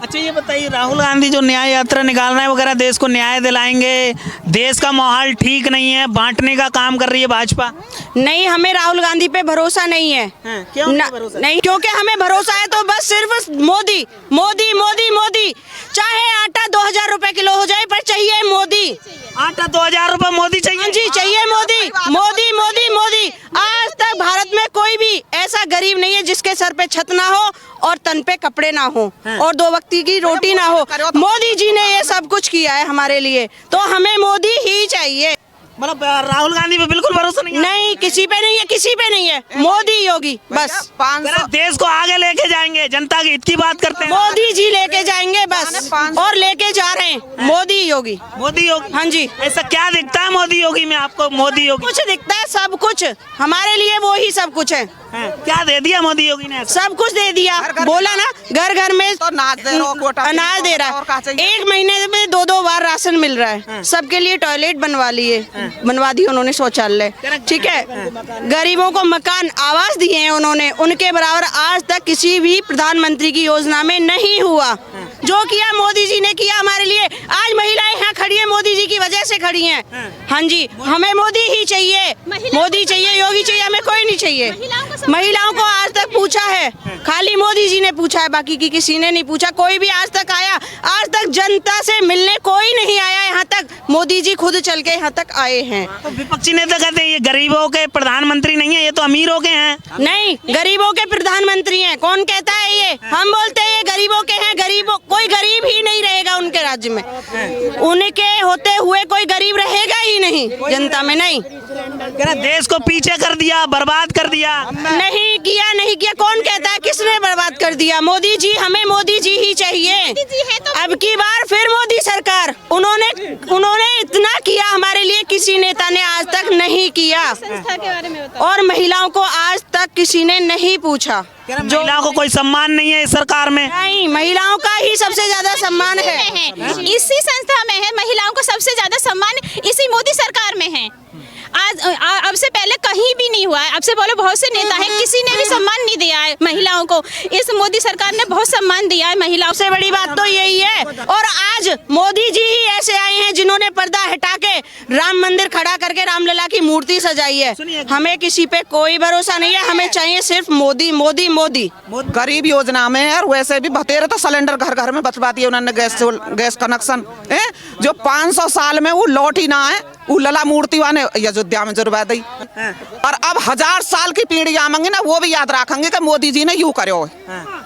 अच्छा ये बताइए, राहुल गांधी जो न्याय यात्रा निकाल रहे हैं वगैरह, देश को न्याय दिलाएंगे, देश का माहौल ठीक नहीं है, बांटने का काम कर रही है भाजपा। नहीं, हमें राहुल गांधी पे भरोसा नहीं है। क्यों नहीं भरोसा? नहीं, क्योंकि हमें भरोसा है तो बस सिर्फ मोदी मोदी मोदी मोदी। चाहे आटा 2000 रुपए किलो हो जाए, पर चाहिए मोदी। आटा 2000 रुपए मोदी चाहिए? जी चाहिए मोदी मोदी मोदी मोदी। आज तक भारत में कोई भी ऐसा गरीब नहीं है जिसके सर पे छत ना हो और तन पे कपड़े ना हो और 2 वक्त की रोटी ना हो। मोदी जी ने ये सब कुछ किया है हमारे लिए, तो हमें मोदी ही चाहिए। मतलब राहुल गांधी पे बिल्कुल भरोसा नहीं है? नहीं, किसी पे नहीं है, किसी पे नहीं है। मोदी योगी बस। देश को आगे लेके जाएंगे, जनता की हित की बात करते हैं। मोदी जी लेके जाएंगे बस, और लेके जा रहे हैं मोदी योगी। मोदी योगी? हाँ जी। ऐसा क्या दिखता है मोदी योगी में आपको? मोदी योगी कुछ दिखता है, सब कुछ हमारे लिए वो ही सब कुछ है। क्या दे दिया मोदी योगी ने? सब कुछ दे दिया, बोला ना घर घर में तो अनाज दे रहा है। 1 महीने में 2-2 बार राशन मिल रहा है। सबके लिए टॉयलेट बनवा दी उन्होंने, शौचालय, ठीक है। गरीबों को मकान आवास दिए हैं उन्होंने, उनके बराबर आज तक किसी भी प्रधानमंत्री की योजना में नहीं हुआ। जो किया मोदी जी ने किया हमारे लिए। आज महिलाएं यहाँ खड़ी है, मोदी जी की वजह से खड़ी हैं। हाँ जी, हमें मोदी ही चाहिए, मोदी चाहिए, योगी चाहिए, हमें कोई नहीं चाहिए। महिलाओं को आज तक पूछा है, खाली मोदी जी ने पूछा है, बाकी की किसी ने नहीं पूछा। कोई भी आज तक आया? आज तक जनता से मिलने कोई नहीं आया यहाँ तक। मोदी जी खुद चल के यहाँ तक आए हैं। तो विपक्षी नेता कहते हैं ये गरीबों के प्रधानमंत्री नहीं है, ये तो अमीरों के हैं। नहीं, गरीबों के प्रधानमंत्री हैं। कौन कहता है ये? हम बोलते हैं ये गरीबों के हैं। गरीबों, कोई गरीब ही नहीं रहेगा उनके राज्य में। उनके होते हुए कोई गरीब रहेगा ही नहीं जनता में। नहीं, देश को पीछे कर दिया, बर्बाद कर दिया। नहीं किया, नहीं किया। कौन कहता है? किसने बर्बाद कर दिया? मोदी जी, हमें मोदी जी ही चाहिए। अब की बार फिर मोदी सरकार। उन्होंने इतना किया हमारे लिए, किसी नेता ने आज तक नहीं किया। और महिलाओं को आज तक किसी ने नहीं पूछा। जो महिलाओं को कोई सम्मान नहीं है इस सरकार में? नहीं, महिलाओं का ही सबसे ज्यादा सम्मान है। इसी संस्था में है, महिलाओं को सबसे ज्यादा सम्मान इसी मोदी सरकार में है। आज अब से पहले कहीं भी नहीं हुआ है। अब से बोले बहुत से नेता हैं, किसी ने भी सम्मान नहीं दिया है महिलाओं को। इस मोदी सरकार ने बहुत सम्मान दिया है महिलाओं से। बड़ी बात तो यही है। और आज मोदी जी ही ऐसे आए हैं जिन्होंने पर्दा हटा के राम मंदिर खड़ा करके रामलला की मूर्ति सजाई है। हमें किसी पे कोई भरोसा नहीं है, हमें चाहिए सिर्फ मोदी मोदी मोदी। गरीब योजना में और वैसे भी बतेरे तो सिलेंडर घर घर में बचवा दिए उन्होंने, गैस कनेक्शन जो 500 साल में वो लौट ही ना है। वो लला मूर्ति वाने अयोध्या में जुड़वा दी, और अब 1000 साल की पीढ़ी आवेंगे ना, वो भी याद रखेंगे कि मोदी जी ने यूं करो।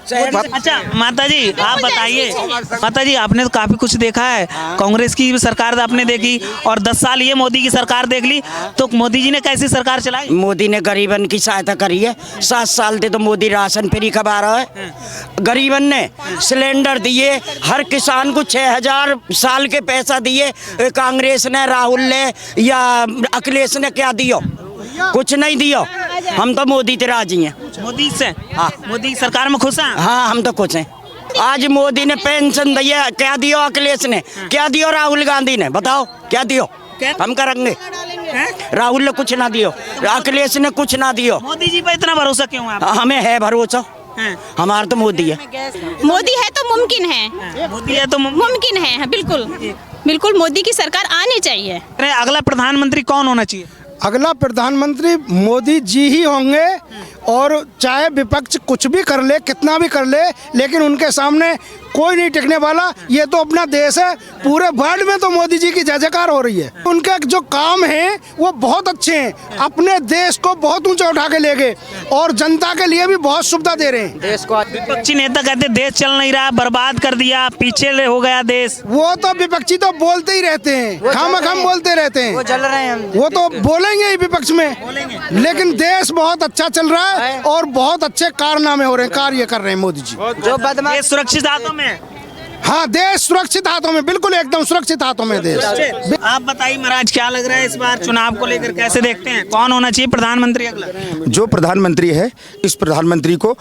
अच्छा माता जी आप बताइए, माता जी आपने तो काफी कुछ देखा है, कांग्रेस की सरकार आपने देखी और 10 साल ये मोदी की सरकार देख ली, तो मोदी जी ने कैसी सरकार चलाई? मोदी ने गरीबन की सहायता करी है। 7 साल से तो मोदी राशन फ्री करवा रहा है। गरीबन ने सिलेंडर दिए, हर किसान को 6000 साल के पैसा दिए। कांग्रेस ने, राहुल ने या अखिलेश ने क्या दियो? कुछ नहीं दियो। हम तो मोदी से राजी हैं। मोदी से? हाँ, मोदी सरकार में खुश हैं? हाँ, हम तो खुश हैं। आज मोदी ने पेंशन दिया, क्या दियो? अखिलेश ने क्या दियो? राहुल गांधी ने बताओ क्या दियो? हम करेंगे। राहुल ने कुछ ना दियो, अखिलेश ने कुछ ना दियो। मोदी जी पे इतना भरोसा क्यों है? हमें है भरोसा, हमारा तो मोदी है। मोदी है तो मुमकिन है, मोदी है तो मुमकिन है। बिल्कुल बिल्कुल, मोदी की सरकार आनी चाहिए। अगला प्रधानमंत्री कौन होना चाहिए? अगला प्रधानमंत्री मोदी जी ही होंगे। और चाहे विपक्ष कुछ भी कर ले, कितना भी कर ले, लेकिन उनके सामने कोई नहीं टिकने वाला। ये तो अपना देश है, पूरे वर्ल्ड में तो मोदी जी की जय जयकार हो रही है। उनके जो काम हैं वो बहुत अच्छे हैं, अपने देश को बहुत ऊंचा उठा के ले गए और जनता के लिए भी बहुत सुविधा दे रहे हैं। देश को विपक्षी नेता कहते देश चल नहीं रहा, बर्बाद कर दिया, पीछे हो गया देश। वो तो विपक्षी तो बोलते ही रहते हैं, खामखम बोलते रहते हैं। वो चल रहे हैं, वो तो बोलेंगे ही विपक्ष में, लेकिन देश बहुत अच्छा चल रहा है और बहुत अच्छे कारनामे हो रहे हैं, कार्य कर रहे हैं मोदी जी। जो बदमाश सुरक्षित हाथों में। हाँ, देश सुरक्षित हाथों में, बिल्कुल एकदम सुरक्षित हाथों में देश। आप बताइए महाराज, क्या लग रहा है इस बार चुनाव को लेकर, कैसे देखते हैं? कौन होना चाहिए प्रधानमंत्री अगला? जो प्रधानमंत्री है, इस प्रधानमंत्री को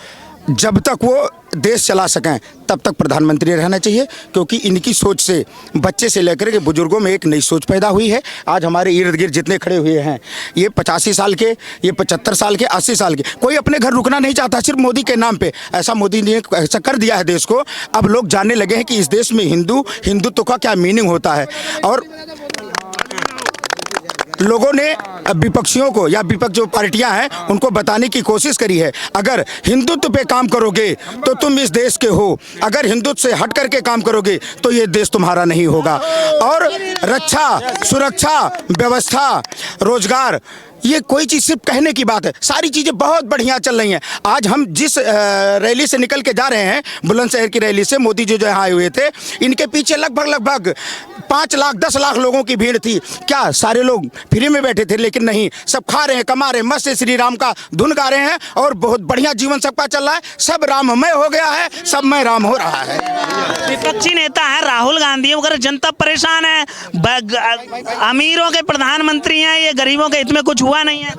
जब तक वो देश चला सकें तब तक प्रधानमंत्री रहना चाहिए, क्योंकि इनकी सोच से बच्चे से लेकर के बुजुर्गों में एक नई सोच पैदा हुई है। आज हमारे इर्द गिर्द जितने खड़े हुए हैं, ये 85 साल के, ये 75 साल के, 80 साल के, कोई अपने घर रुकना नहीं चाहता सिर्फ मोदी के नाम पे। ऐसा मोदी ने ऐसा कर दिया है देश को। अब लोग जानने लगे हैं कि इस देश में हिंदुत्व का क्या मीनिंग होता है। और लोगों ने विपक्षियों को या विपक्ष जो पार्टियां हैं उनको बताने की कोशिश करी है, अगर हिंदुत्व पे काम करोगे तो तुम इस देश के हो, अगर हिंदुत्व से हट करके काम करोगे तो ये देश तुम्हारा नहीं होगा। और रक्षा, सुरक्षा, व्यवस्था, रोजगार, ये कोई चीज़ सिर्फ कहने की बात है, सारी चीज़ें बहुत बढ़िया चल रही हैं। आज हम जिस रैली से निकल के जा रहे हैं, बुलंदशहर की रैली से, मोदी जी जो यहाँ आए हुए थे, इनके पीछे लगभग 5 लाख 10 लाख लोगों की भीड़ थी। क्या सारे लोग फ्री में बैठे थे? लेकिन नहीं, सब खा रहे हैं, कमा रहे हैं, मस्त से श्री राम का धुन गा रहे हैं और बहुत बढ़िया जीवन सबका चल रहा है। सब राममय हो गया है, सब में राम हो रहा है। विपक्षी नेता है राहुल गांधी, मगर जनता परेशान है। अमीरों के प्रधानमंत्री हैं, ये गरीबों के हित में कुछ हुआ नहीं है।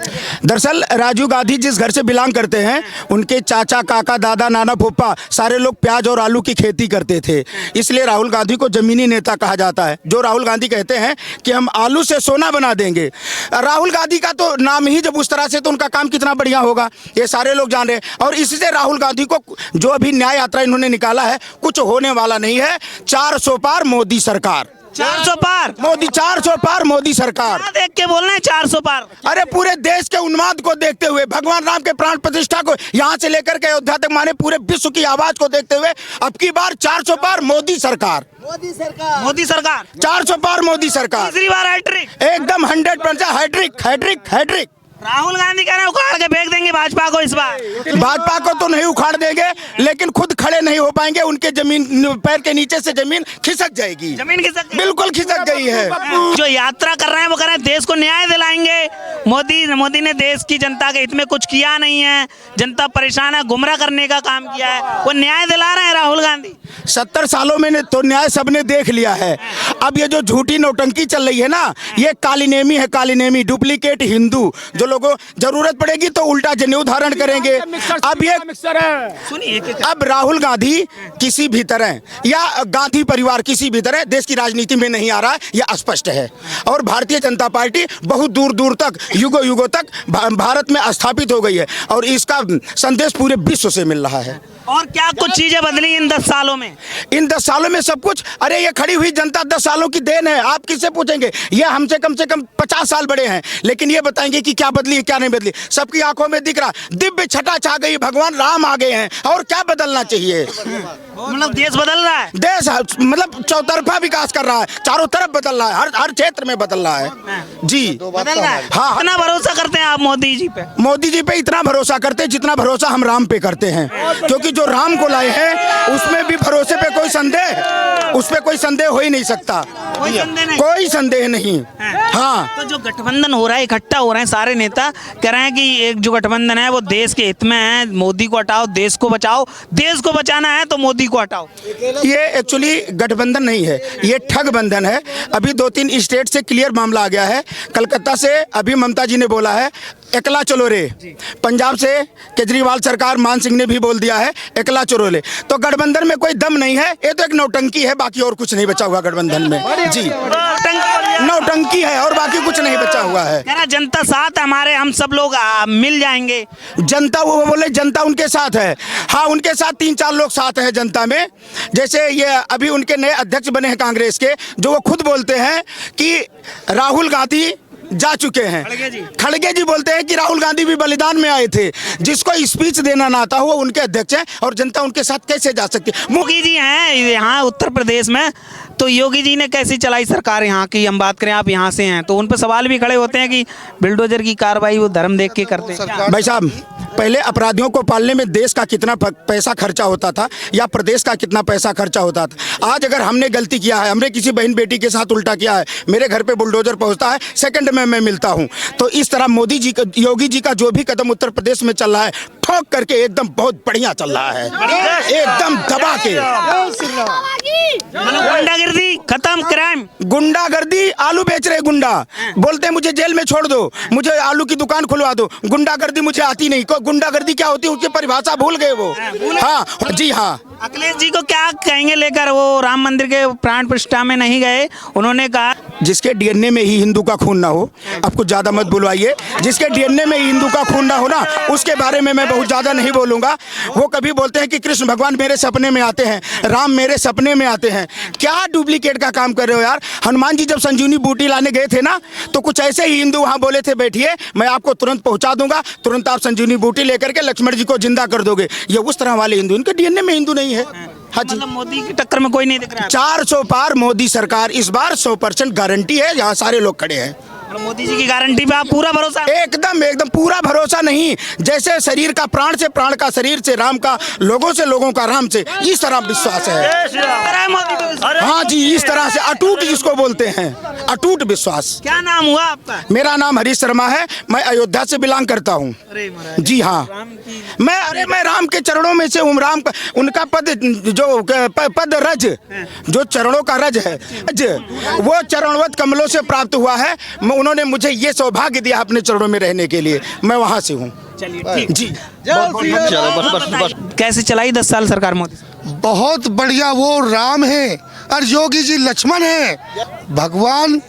दरअसल राजीव गांधी जिस घर से बिलोंग करते हैं, उनके चाचा, काका, दादा, नाना, फूफा सारे लोग प्याज और आलू की खेती करते थे, इसलिए राहुल गांधी को जमीनी नेता कहा जाता है। जो राहुल गांधी कहते हैं कि हम आलू से सोना बना देंगे, राहुल गांधी का तो नाम ही जब उस तरह से, तो उनका काम कितना बढ़िया होगा, ये सारे लोग जान रहे हैं। और इससे राहुल गांधी को जो अभी न्याय यात्रा इन्होंने निकाला है, कुछ होने वाला नहीं है। 400 पार मोदी सरकार, 400 पार मोदी, 400 पार मोदी सरकार। क्या देख के बोल रहे हैं 400 पार? अरे पूरे देश के उन्माद को देखते हुए, भगवान राम के प्राण प्रतिष्ठा को यहाँ से लेकर के अयोध्या तक, माने पूरे विश्व की आवाज को देखते हुए अब की बार 400 पार मोदी सरकार, मोदी सरकार 400 पार मोदी सरकार, तीसरी बार हैट्रिक, एकदम 100% hat-trick, hat-trick, hat-trick. Rahul Gandhi कह रहे हैं उखाड़ के फेंक देंगे भाजपा को इस बार। भाजपा को तो नहीं उखाड़ देंगे, लेकिन खुद खड़े नहीं हो पाएंगे, उनके जमीन, पैर के नीचे से जमीन खिसक जाएगी। जमीन खिसक, बिल्कुल खिसक गई है। जो यात्रा कर रहे हैं वो कह रहे हैं देश को न्याय दिलाएंगे। मोदी ने देश की जनता के हित में कुछ किया नहीं है, जनता परेशान है, गुमराह करने का काम किया है, वो न्याय दिला रहे हैं राहुल गांधी। 70 सालों में तो न्याय सबने देख लिया है। अब ये जो झूठी नौटंकी चल रही है ना, ये कालीनेमी है, कालीनेमी, डुप्लीकेट हिंदू। जो लोगों जरूरत पड़ेगी तो उल्टा जनेऊ धारण करेंगे। अब ये सुनिए, अब राहुल गांधी किसी भी तरह या गांधी परिवार किसी भी तरह देश की राजनीति में नहीं आ रहा, यह स्पष्ट है। और भारतीय जनता पार्टी बहुत दूर दूर तक, युगों युगों तक भारत में स्थापित हो गई है और इसका संदेश पूरे विश्व से मिल रहा है। और क्या कुछ चीजें बदली इन 10 सालों में? इन 10 सालों में सब कुछ। अरे ये खड़ी हुई जनता 10 सालों की देन है, आप किससे पूछेंगे? ये हमसे कम से कम 50 साल बड़े हैं, लेकिन ये बताएंगे कि क्या बदली है क्या नहीं बदली। सबकी आंखों में दिख रहा, दिव्य छटा छा गई, भगवान राम आ गए हैं, और क्या बदलना चाहिए? मतलब देश बदल रहा है, देश मतलब चौतरफा विकास कर रहा है, चारों तरफ बदल रहा है, हर क्षेत्र में बदल रहा है जी, बदल रहा है। हाँ, कितना भरोसा करते हैं आप मोदी जी पे? मोदी जी पे इतना भरोसा करते हैं जितना भरोसा हम राम पे करते हैं, क्योंकि जो राम को लाए हैं उसमें भी भरोसे पे कोई संदेह, उस पे कोई संदेह हो ही नहीं सकता, कोई संदेह नहीं। हाँ, तो जो गठबंधन हो रहा है, इकट्ठा हो रहे हैं सारे नेता, कह रहे हैं कि एक जो गठबंधन है वो देश के हित में है, मोदी को हटाओ, देश को बचाओ, देश को बचाना है तो मोदी को हटाओ। ये एक्चुअली गठबंधन नहीं है, ये ठग बंधन है। अभी 2-3 स्टेट से क्लियर मामला आ गया है। कलकत्ता से अभी ममता जी ने बोला है एकला चलो रे, पंजाब से केजरीवाल सरकार मान सिंह ने भी बोल दिया है एकला चलो रे। तो गठबंधन में कोई दम नहीं है, ये तो एक नौटंकी है, बाकी और कुछ नहीं बचा हुआ गठबंधन में जी, नौटंकी है और बाकी कुछ नहीं बचा हुआ है। कह रहा जनता साथ हमारे, हम सब लोग मिल जाएंगे। जनता, वो बोले जनता उनके साथ है। हाँ, उनके साथ 3-4 लोग साथ हैं जनता में, जैसे ये अभी उनके नए अध्यक्ष बने हैं कांग्रेस के, जो वो खुद बोलते हैं कि राहुल गांधी जा चुके हैं। खड़गे जी बोलते हैं कि राहुल गांधी भी बलिदान में आए थे। जिसको स्पीच देना ना आता वो उनके अध्यक्ष हैं, और जनता उनके साथ कैसे जा सकती है? योगी जी हैं यहाँ उत्तर प्रदेश में, तो योगी जी ने कैसी चलाई सरकार यहाँ की? हम बात करें, आप यहाँ से हैं, तो उन पर सवाल भी खड़े होते हैं कि बुलडोजर की कार्रवाई वो धर्म देख के करते हैं। भाई साहब, पहले अपराधियों को पालने में देश का कितना पैसा खर्चा होता था या प्रदेश का कितना पैसा खर्चा होता था। आज अगर हमने गलती किया है, हमने किसी बहन बेटी के साथ उल्टा किया है, मेरे घर पे बुलडोजर पहुंचता है, सेकंड में मैं मिलता हूं। तो इस तरह मोदी जी का, योगी जी का जो भी कदम उत्तर प्रदेश में चल रहा है, ठोक करके एकदम बहुत बढ़िया चल रहा है, एकदम दबा के। गुंडागिर्दी गुंडागर्दी खत्म, क्राइम। गुंडागर्दी, आलू बेच रहे गुंडा, बोलते हैं मुझे जेल में छोड़ दो, मुझे आलू की दुकान खुलवा दो। गुंडागर्दी मुझे आती नहीं, कोई गुंडागर्दी क्या होती है उसकी परिभाषा भूल गए वो। हाँ जी हाँ। अखिलेश जी को क्या कहेंगे लेकर, वो राम मंदिर के प्राण प्रतिष्ठा में नहीं गए, उन्होंने कहा जिसके डीएनए में ही हिंदू का खून ना हो, आप कुछ ज्यादा मत बुलवाइए, जिसके डीएनए में ही हिंदू का खून ना हो ना, उसके बारे में मैं बहुत ज्यादा नहीं बोलूंगा। वो कभी बोलते हैं कि कृष्ण भगवान मेरे सपने में आते हैं, राम मेरे सपने में आते हैं। क्या डुप्लीकेट का काम कर रहे हो यार। हनुमान जी जब संजीवनी बूटी लाने गए थे ना, तो कुछ ऐसे ही हिंदू वहां बोले थे बैठिए मैं आपको तुरंत पहुंचा दूंगा, तुरंत आप संजीवनी बूटी लेकर के लक्ष्मण जी को जिंदा कर दोगे। ये उस तरह वाले हिंदू, इनके डीएनए में हिंदू नहीं है। हाँ जी, मतलब मोदी की टक्कर में कोई नहीं दिख रहा है। 400 पार मोदी सरकार इस बार 100% गारंटी है। यहाँ सारे लोग खड़े हैं। मोदी जी की गारंटी पे आप पूरा भरोसा? एकदम एकदम पूरा भरोसा नहीं। जैसे शरीर का प्राण से प्राण का शरीर से राम का, लोगों से लोगों का राम से, इस तरह विश्वास है। मोदी पे हाँ जी, इस तरह से अटूट जिसको बोलते हैं, अटूट विश्वास। क्या नाम हुआ आपका? मेरा नाम हरीश शर्मा है, मैं अयोध्या से बिलोंग करता हूँ। जी हाँ, मैं राम के चरणों में से हूँ। राम का उनका पद जो पद रज, जो चरणों का रज है, वो चरणवत कमलों से प्राप्त हुआ है। उन्होंने मुझे ये सौभाग्य दिया अपने चरणों में रहने के लिए, मैं वहाँ से हूँ। चलिए ठीक जी। बस। कैसे चलाई 10 साल सरकार मोदी? बहुत बढ़िया। वो राम है और योगी जी लक्ष्मण है। भगवान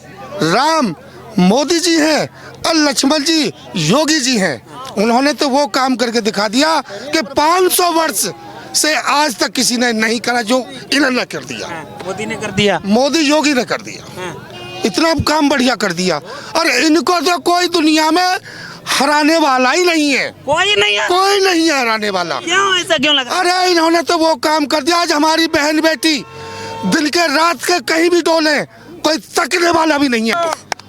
राम मोदी जी हैं और लक्ष्मण जी योगी जी हैं। उन्होंने तो वो काम करके दिखा दिया कि 500 वर्ष से आज तक किसी ने नहीं करा जो इन्होंने कर दिया। मोदी ने कर दिया, मोदी योगी ने कर दिया। इतना काम बढ़िया कर दिया और इनको तो कोई दुनिया में हराने वाला ही नहीं है। कोई नहीं है, कोई नहीं है हराने वाला। क्यों ऐसा क्यों लगा? अरे इन्होंने तो वो काम कर दिया। आज हमारी बहन बेटी दिन के रात के कहीं भी डोले, कोई तकने वाला भी नहीं है।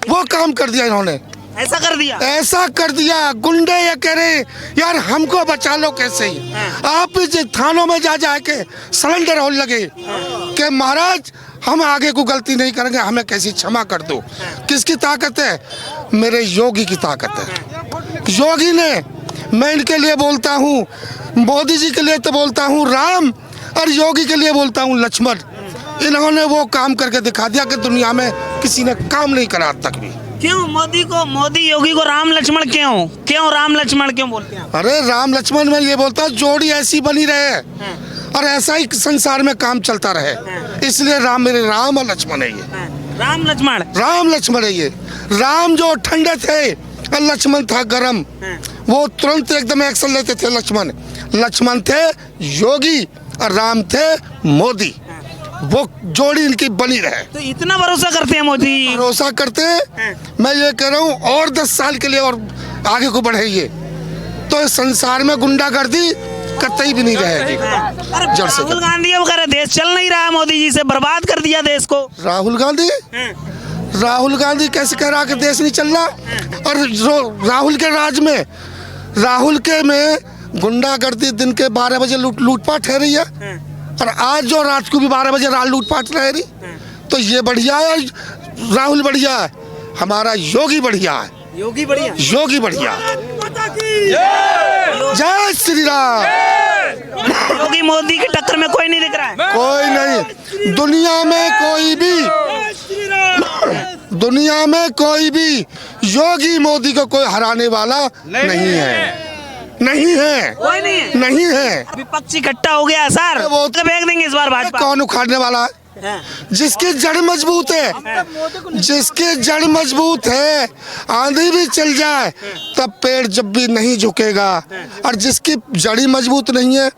वो काम कर दिया इन्होंने, ऐसा कर दिया, ऐसा कर दिया। गुंडे ये कह रहे यार हमको बचा लो कैसे ही। आप इस थानों में जा के सरेंडर होने लगे कि महाराज हम आगे को गलती नहीं करेंगे, हमें कैसी क्षमा कर दो। किसकी ताकत है? मेरे योगी की ताकत है। योगी ने, मैं इनके लिए बोलता हूँ, मोदी जी के लिए तो बोलता हूँ राम और योगी के लिए बोलता हूँ लक्ष्मण। इन्होंने वो काम करके दिखा दिया कि दुनिया में किसी ने काम नहीं करा आज तक भी। क्यों मोदी योगी को राम लक्ष्मण क्यों राम लक्ष्मण क्यों बोलते हैं? अरे राम लक्ष्मण में ये बोलता हूँ जोड़ी ऐसी बनी रहे और ऐसा ही संसार में काम चलता रहे, इसलिए राम मेरे राम और लक्ष्मण है। ये राम लक्ष्मण है। ये राम जो ठंडे थे और लक्ष्मण था गरम। वो तुरंत एकदम एक्शन लेते थे। लक्ष्मण थे योगी और राम थे मोदी। वो जोड़ी इनकी बनी रहे। तो इतना भरोसा करते हैं मोदी? भरोसा करते हैं। मैं ये कह रहा हूँ और 10 साल के लिए और आगे को बढ़ाइए तो इस संसार में गुंडागर्दी कतई भी नहीं रहेगी। जड़ से राहुल गांधी वो कह रहे देश चल नहीं रहा, मोदी जी से बर्बाद कर दिया देश को। राहुल गांधी कैसे कह रहा कि देश नहीं चल रहा? और राहुल के राज में, राहुल के में गुंडागर्दी दिन के 12 बजे लूटपाट है रही है और आज जो रात को भी 12 बजे लूटपाट रह रही। तो ये बढ़िया है, राहुल बढ़िया है, हमारा योगी बढ़िया है। योगी बढ़िया। जय श्री राम। योगी मोदी की टक्कर में कोई नहीं दिख रहा है? कोई नहीं। दुनिया में कोई भी योगी मोदी को कोई हराने वाला नहीं है। कोई नहीं है। विपक्ष इकट्ठा हो गया सर, वो तो फेंक देंगे इस बार भाजपा। कौन उखाड़ने वाला है? जिसकी जड़ मजबूत है, आंधी भी चल जाए तब पेड़ जब भी नहीं झुकेगा। और जिसकी जड़ी मजबूत नहीं है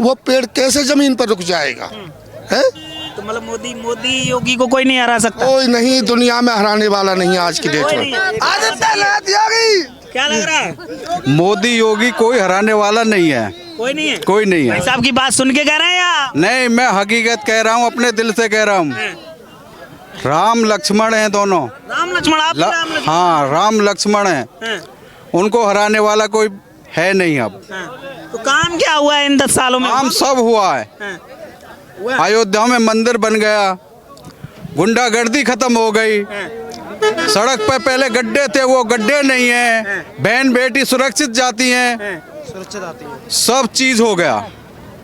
वो पेड़ कैसे जमीन पर रुक जाएगा? है तो मतलब मोदी योगी को कोई नहीं हरा सकता? कोई नहीं, दुनिया में हराने वाला नहीं है आज की डेट में। क्या लग रहा है? मोदी योगी कोई हराने वाला नहीं है। कोई नहीं है। भाई साहब की बात सुन के कह रहे हैं या नहीं? मैं हकीकत कह रहा हूँ, अपने दिल से कह रहा हूँ। राम लक्ष्मण हैं दोनों। राम लक्ष्मण हाँ, राम लक्ष्मण हैं। उनको हराने वाला कोई है नहीं। अब तो काम क्या हुआ है इन 10 सालों में? काम सब हुआ है। अयोध्या में मंदिर बन गया, गुंडागर्दी खत्म हो गई, सड़क पर पहले गड्ढे थे वो गड्ढे नहीं है, बहन बेटी सुरक्षित जाती हैं, सब चीज हो गया।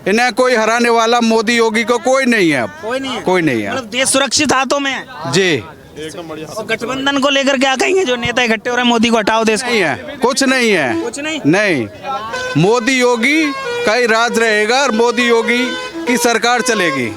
इन्हें कोई हराने वाला मोदी योगी को कोई नहीं है अब। कोई नहीं है। कोई नहीं है मतलब देश सुरक्षित हाथों में है। जी। और गठबंधन को लेकर क्या कहेंगे, जो नेता इकट्ठे हो रहे हैं, मोदी को हटाओ देश को? नहीं है, कुछ नहीं है, कुछ नहीं? नहीं। मोदी योगी का ही राज रहेगा और मोदी योगी की सरकार चलेगी।